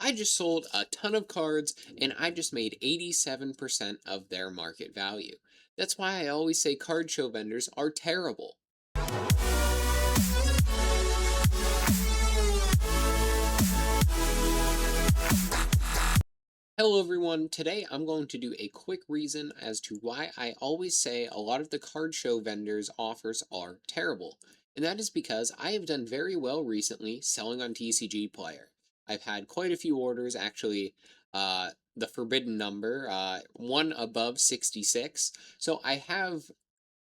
I just sold a ton of cards and I just made 87% of their market value. That's why I always say card show vendors are terrible. Hello everyone, today I'm going to do a quick reason as to why I always say a lot of the card show vendors offers are terrible. And that is because I have done very well recently selling on TCGplayer. I've had quite a few orders, actually the forbidden number, one above 66. So I have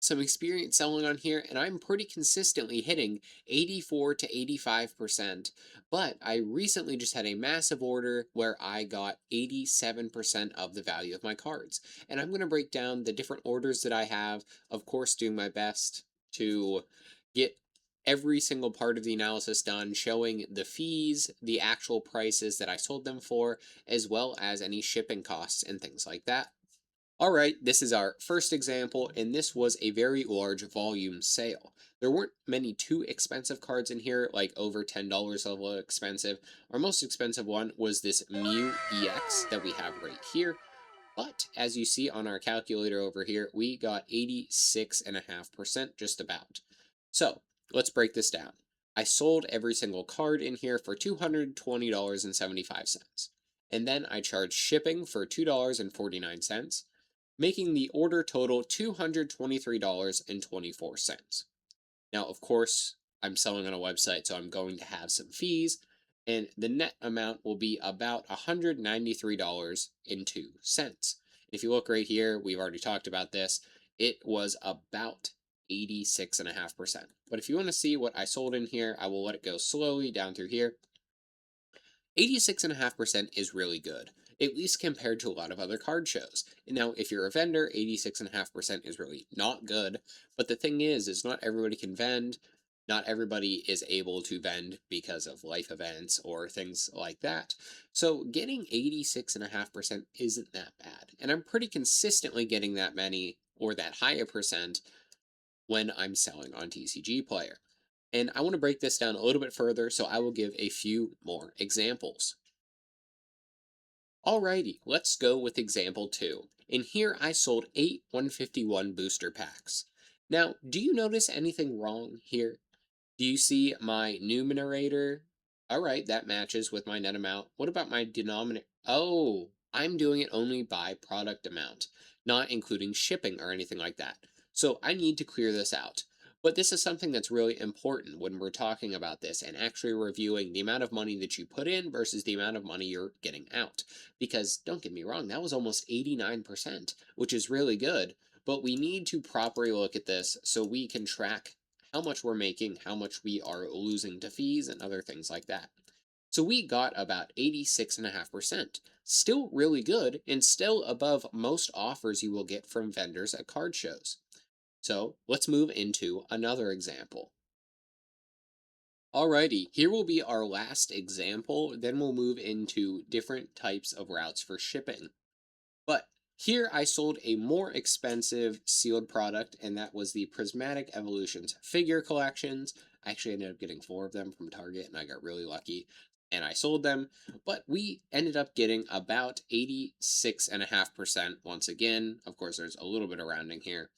some experience selling on here and I'm pretty consistently hitting 84 to 85%. But I recently just had a massive order where I got 87% of the value of my cards. And I'm going to break down the different orders that I have, of course, doing my best to get every single part of the analysis done, showing the fees, the actual prices that I sold them for, as well as any shipping costs and things like that. All right, this is our first example, and this was a very large volume sale. There weren't many too expensive cards in here, like over $10 level expensive. Our most expensive one was this Mew EX that we have right here. But as you see on our calculator over here, we got 86.5% just about. So let's break this down. I sold every single card in here for $220.75. And then I charged shipping for $2.49, making the order total $223.24. Now, of course, I'm selling on a website, so I'm going to have some fees, and the net amount will be about $193.02. If you look right here, we've already talked about this, it was about 86.5%. But if you want to see what I sold in here, I will let it go slowly down through here. 86.5% is really good, at least compared to a lot of other card shows. And now, if you're a vendor, 86.5% is really not good. But the thing is not everybody can vend. Not everybody is able to vend because of life events or things like that. So getting 86.5% isn't that bad. And I'm pretty consistently getting that many or that high a percent when I'm selling on TCGplayer. And I want to break this down a little bit further, so I will give a few more examples. Alrighty, let's go with example 2. In here I sold 8 151 booster packs. Now, do you notice anything wrong here? Do you see my numerator? Alright, that matches with my net amount. What about my denominator? Oh, I'm doing it only by product amount, not including shipping or anything like that. So I need to clear this out. But this is something that's really important when we're talking about this and actually reviewing the amount of money that you put in versus the amount of money you're getting out. Because don't get me wrong, that was almost 89%, which is really good. But we need to properly look at this so we can track how much we're making, how much we are losing to fees, and other things like that. So we got about 86.5%. Still really good, and still above most offers you will get from vendors at card shows. So let's move into another example. Alrighty, here will be our last example, then we'll move into different types of routes for shipping. But here I sold a more expensive sealed product, and that was the Prismatic Evolutions figure collections. I actually ended up getting 4 of them from Target, and I got really lucky, and I sold them. But we ended up getting about 86.5% once again. Of course, there's a little bit of rounding here.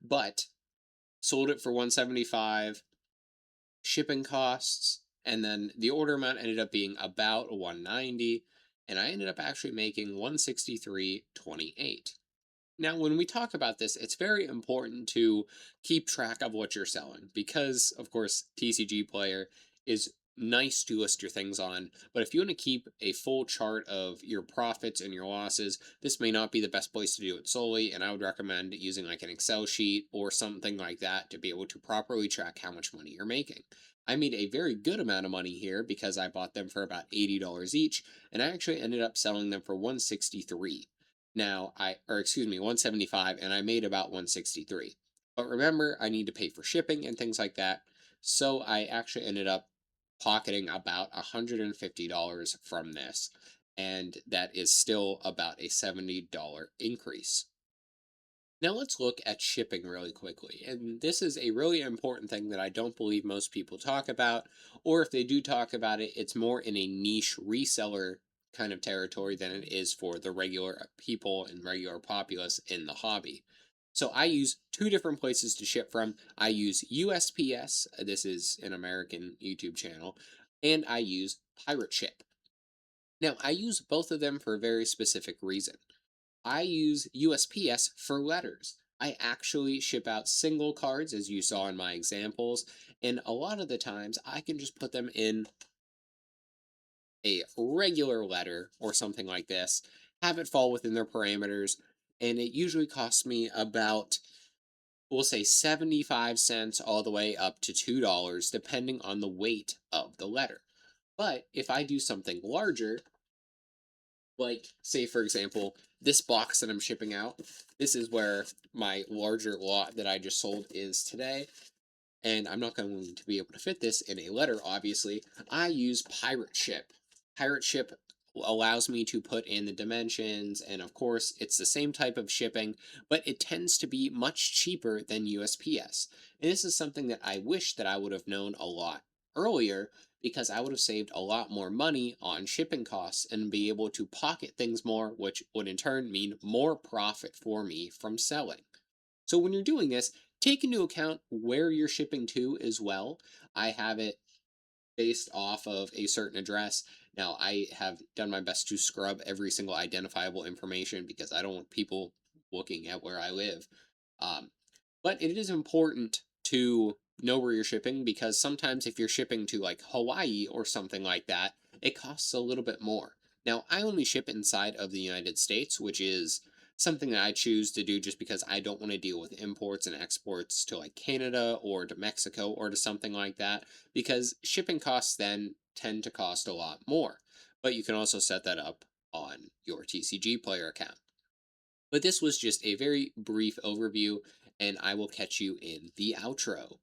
But sold it for 175, shipping costs, and then the order amount ended up being about 190, and I ended up actually making 163.28. Now, when we talk about this, it's very important to keep track of what you're selling because, of course, TCGplayer is nice to list your things on, but if you want to keep a full chart of your profits and your losses, this may not be the best place to do it solely, and I would recommend using like an Excel sheet or something like that to be able to properly track how much money you're making. I made a very good amount of money here because I bought them for about $80 each, and I actually ended up selling them for 163. Now, or excuse me, 175, and I made about 163. But remember, I need to pay for shipping and things like that, so I actually ended up pocketing about $150 from this, and that is still about a $70 increase. Now let's look at shipping really quickly, and this is a really important thing that I don't believe most people talk about, or if they do talk about it, it's more in a niche reseller kind of territory than it is for the regular people and regular populace in the hobby. So I use two different places to ship from. I use USPS, this is an American YouTube channel, and I use Pirate Ship. Now, I use both of them for a very specific reason. I use USPS for letters. I actually ship out single cards, as you saw in my examples, and a lot of the times I can just put them in a regular letter or something like this, have it fall within their parameters, and it usually costs me about, we'll say 75 cents all the way up to $2, depending on the weight of the letter. But if I do something larger, like say for example, this box that I'm shipping out, this is where my larger lot that I just sold is today, and I'm not going to be able to fit this in a letter, obviously. I use Pirate Ship. Pirate Ship allows me to put in the dimensions, and of course, it's the same type of shipping, but it tends to be much cheaper than USPS. And this is something that I wish that I would have known a lot earlier, because I would have saved a lot more money on shipping costs and be able to pocket things more, which would in turn mean more profit for me from selling. So when you're doing this, take into account where you're shipping to as well. I have it based off of a certain address. Now, I have done my best to scrub every single identifiable information because I don't want people looking at where I live. Um, but it is important to know where you're shipping, because sometimes if you're shipping to like Hawaii or something like that, it costs a little bit more. Now, I only ship inside of the United States, which is something that I choose to do just because I don't want to deal with imports and exports to like Canada or to Mexico or to something like that, because shipping costs then tend to cost a lot more. But you can also set that up on your TCGplayer account. But this was just a very brief overview, and I will catch you in the outro.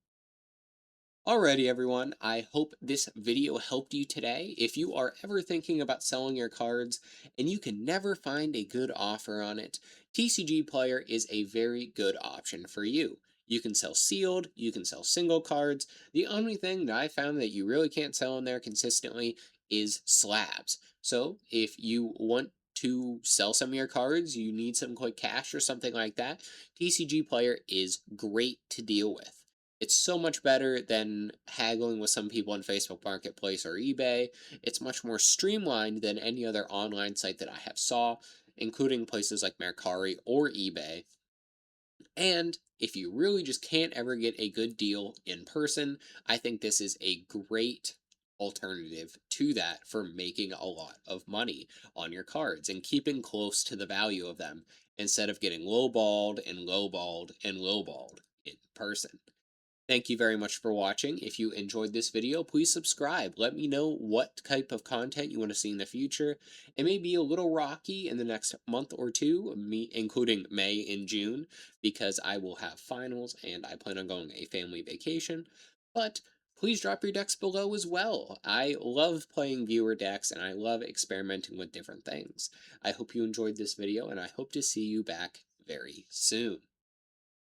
Alrighty, everyone. I hope this video helped you today. If you are ever thinking about selling your cards and you can never find a good offer on it, TCGplayer is a very good option for you. You can sell sealed, you can sell single cards. The only thing that I found that you really can't sell in there consistently is slabs. So if you want to sell some of your cards, you need some quick cash or something like that, TCGplayer is great to deal with. It's so much better than haggling with some people on Facebook Marketplace or eBay. It's much more streamlined than any other online site that I have saw, including places like Mercari or eBay. And if you really just can't ever get a good deal in person, I think this is a great alternative to that for making a lot of money on your cards and keeping close to the value of them, instead of getting lowballed and lowballed and lowballed in person. Thank you very much for watching. If you enjoyed this video, please subscribe. Let me know what type of content you want to see in the future. It may be a little rocky in the next month or two, including May and June, because I will have finals and I plan on going a family vacation. But please drop your decks below as well. I love playing viewer decks and I love experimenting with different things. I hope you enjoyed this video, and I hope to see you back very soon.